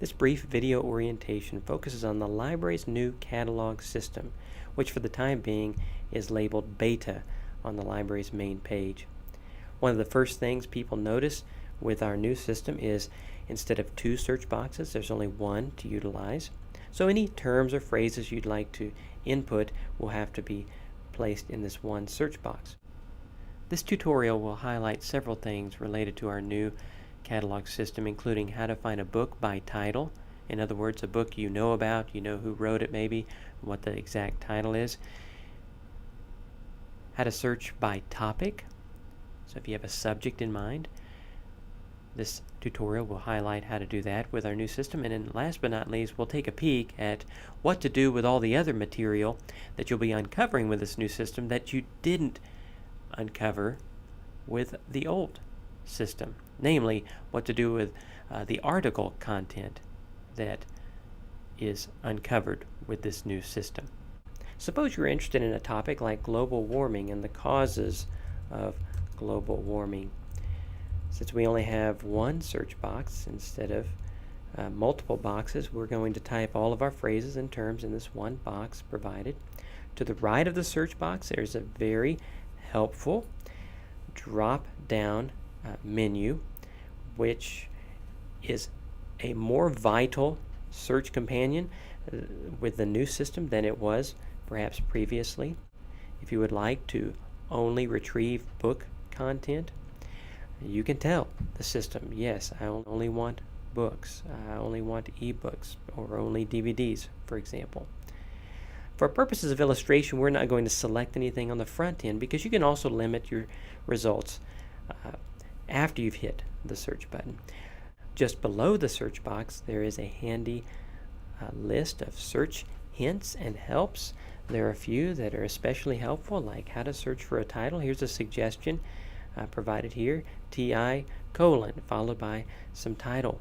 This brief video orientation focuses on the library's new catalog system, which for the time being is labeled Beta on the library's main page. One of the first things people notice with our new system is instead of 2 search boxes, there's only 1 to utilize. So any terms or phrases you'd like to input will have to be placed in this one search box. This tutorial will highlight several things related to our new catalog system, including how to find a book by title. In other words, a book you know about, you know who wrote it maybe, what the exact title is. How to search by topic. So if you have a subject in mind, this tutorial will highlight how to do that with our new system. And then last but not least, we'll take a peek at what to do with all the other material that you'll be uncovering with this new system that you didn't uncover with the old system. Namely, what to do with the article content that is uncovered with this new system. Suppose you're interested in a topic like global warming and the causes of global warming. Since we only have one search box instead of multiple boxes, we're going to type all of our phrases and terms in this one box provided. To the right of the search box, there's a very helpful drop-down menu, which is a more vital search companion with the new system than it was perhaps previously. If you would like to only retrieve book content, you can tell the system, yes, I only want books, I only want ebooks, or only DVDs, for example. For purposes of illustration, we're not going to select anything on the front end because you can also limit your results after you've hit the search button. Just below the search box, there is a handy list of search hints and helps. There are a few that are especially helpful, like how to search for a title. Here's a suggestion provided here, TI : followed by some title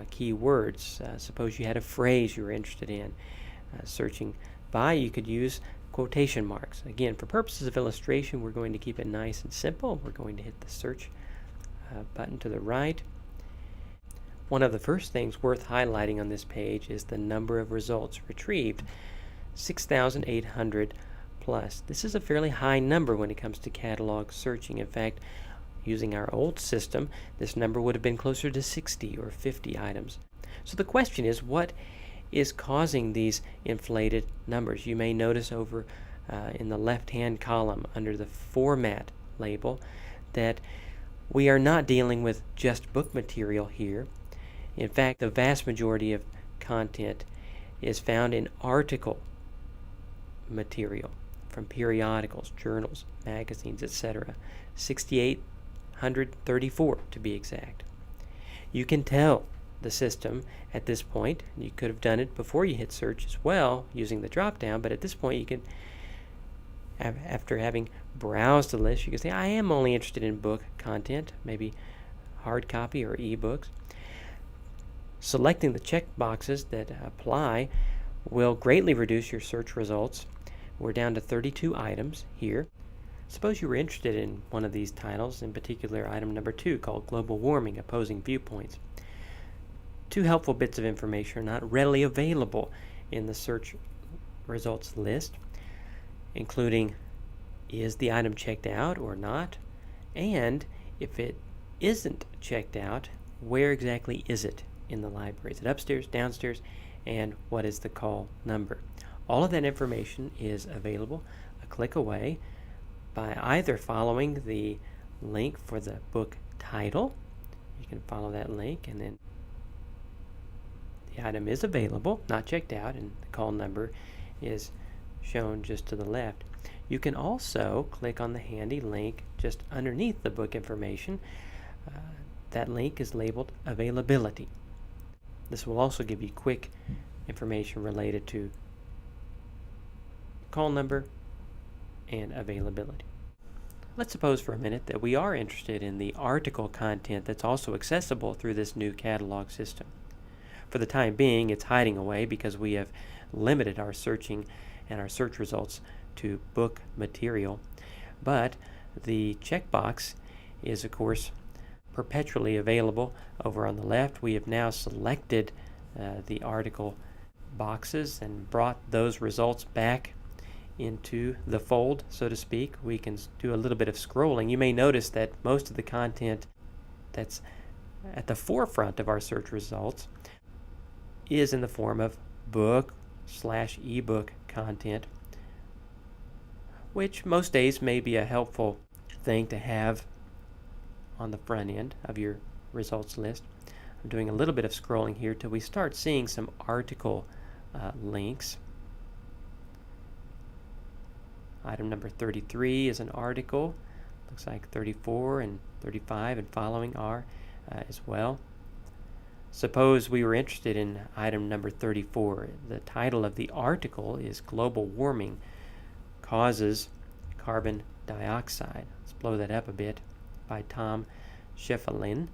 keywords. Suppose you had a phrase you were interested in searching by, you could use quotation marks. Again, for purposes of illustration, we're going to keep it nice and simple. We're going to hit the search button to the right. One of the first things worth highlighting on this page is the number of results retrieved, 6,800 plus. This is a fairly high number when it comes to catalog searching. In fact, using our old system, this number would have been closer to 60 or 50 items. So the question is, what is causing these inflated numbers? You may notice over in the left-hand column under the Format label that we are not dealing with just book material here. In fact, the vast majority of content is found in article material from periodicals, journals, magazines, etc. 6,834 to be exact. You can tell the system at this point, you could have done it before you hit search as well using the drop down, but at this point you can, after having browsed the list, you can say, I am only interested in book content, maybe hard copy or ebooks. Selecting the check boxes that apply will greatly reduce your search results. We're down to 32 items here. Suppose you were interested in one of these titles, in particular item number 2 called Global Warming: Opposing Viewpoints. 2 helpful bits of information are not readily available in the search results list, including is the item checked out or not, and if it isn't checked out, where exactly is it in the library? Is it upstairs, downstairs, and what is the call number? All of that information is available a click away by either following the link for the book title. You can follow that link, and then the item is available, not checked out, and the call number is shown just to the left. You can also click on the handy link just underneath the book information. That link is labeled Availability. This will also give you quick information related to call number and availability. Let's suppose for a minute that we are interested in the article content that's also accessible through this new catalog system. For the time being, it's hiding away because we have limited our searching and our search results to book material. But the checkbox is, of course, perpetually available. Over on the left, we have now selected the article boxes and brought those results back into the fold, so to speak. We can do a little bit of scrolling. You may notice that most of the content that's at the forefront of our search results is in the form of book/ebook content, which most days may be a helpful thing to have on the front end of your results list. I'm doing a little bit of scrolling here till we start seeing some article links. Item number 33 is an article. Looks like 34 and 35 and following are as well. Suppose we were interested in item number 34. The title of the article is Global Warming Causes Carbon Dioxide. Let's blow that up a bit, by Tom Scheffelin.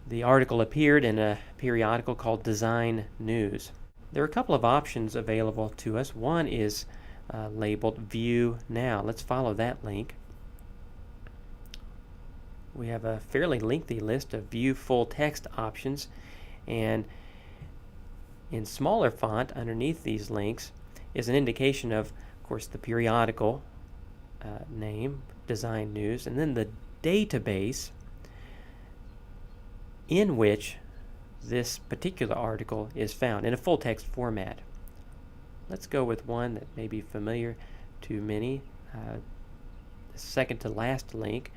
The article appeared in a periodical called Design News. There are a couple of options available to us. One is labeled View Now. Let's follow that link. We have a fairly lengthy list of view full text options, and in smaller font underneath these links is an indication of course, the periodical name, Design News, and then the database in which this particular article is found in a full text format. Let's go with one that may be familiar to many, the second to last link,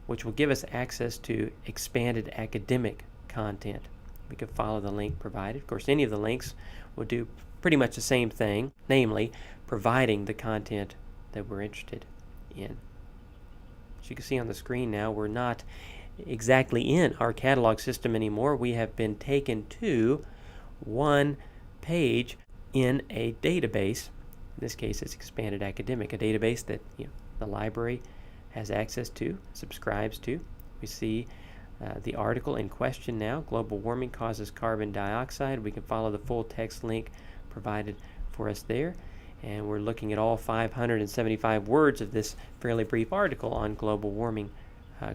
which will give us access to expanded academic content. We can follow the link provided. Of course, any of the links will do pretty much the same thing, namely providing the content that we're interested in. As you can see on the screen now, we're not exactly in our catalog system anymore. We have been taken to one page in a database. In this case, it's Expanded Academic, a database that the library has access to, subscribes to. We see the article in question now, Global Warming Causes Carbon Dioxide. We can follow the full text link provided for us there. And we're looking at all 575 words of this fairly brief article on global warming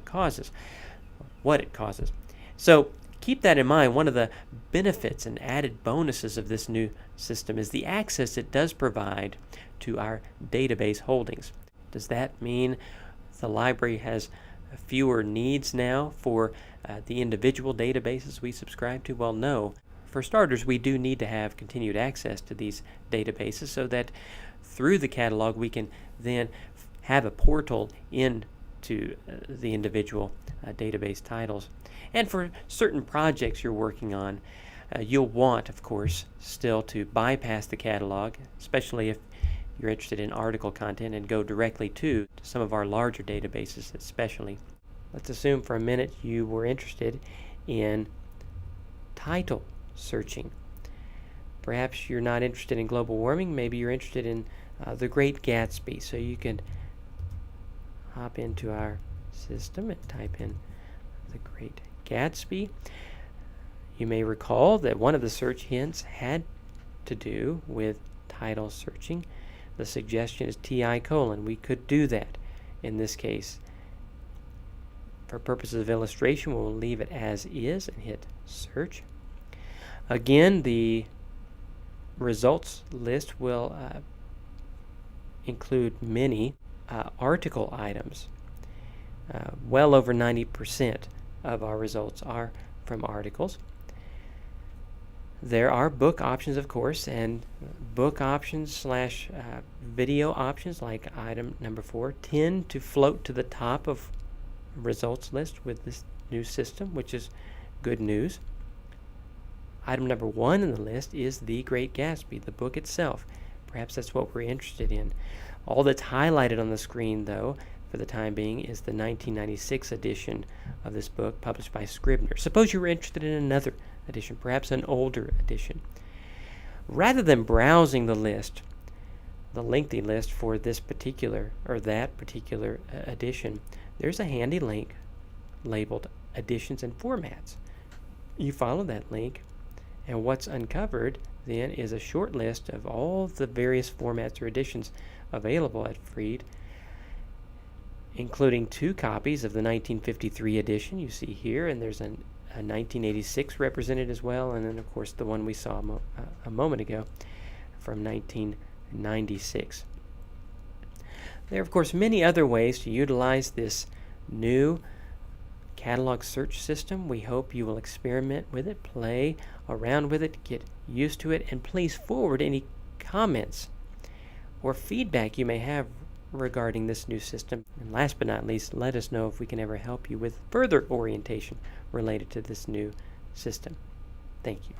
causes, what it causes. So keep that in mind. One of the benefits and added bonuses of this new system is the access it does provide to our database holdings. Does that mean the library has fewer needs now for the individual databases we subscribe to? Well, no. For starters, we do need to have continued access to these databases so that through the catalog we can then have a portal into the individual database titles. And for certain projects you're working on, you'll want, of course, still to bypass the catalog, especially if you're interested in article content, and go directly to some of our larger databases especially. Let's assume for a minute you were interested in title searching. Perhaps you're not interested in global warming. Maybe you're interested in The Great Gatsby. So you can hop into our system and type in The Great Gatsby. You may recall that one of the search hints had to do with title searching. The suggestion is TI:. We could do that in this case. For purposes of illustration, we'll leave it as is and hit search. Again, the results list will include many article items. Well over 90% of our results are from articles. There are book options, of course, and book options / video options like item number 4 tend to float to the top of results list with this new system, which is good news. Item number 1 in the list is The Great Gatsby, the book itself. Perhaps that's what we're interested in. All that's highlighted on the screen, though, for the time being, is the 1996 edition of this book published by Scribner. Suppose you were interested in another edition, perhaps an older edition. Rather than browsing the list, the lengthy list for this particular or that particular edition, there's a handy link labeled Editions and Formats. You follow that link, and what's uncovered then is a short list of all the various formats or editions available at Freed, including 2 copies of the 1953 edition you see here, and there's an 1986 represented as well, and then of course the one we saw a moment ago from 1996. There are of course many other ways to utilize this new catalog search system. We hope you will experiment with it, play around with it, get used to it, and please forward any comments or feedback you may have regarding this new system. And last but not least, let us know if we can ever help you with further orientation related to this new system. Thank you.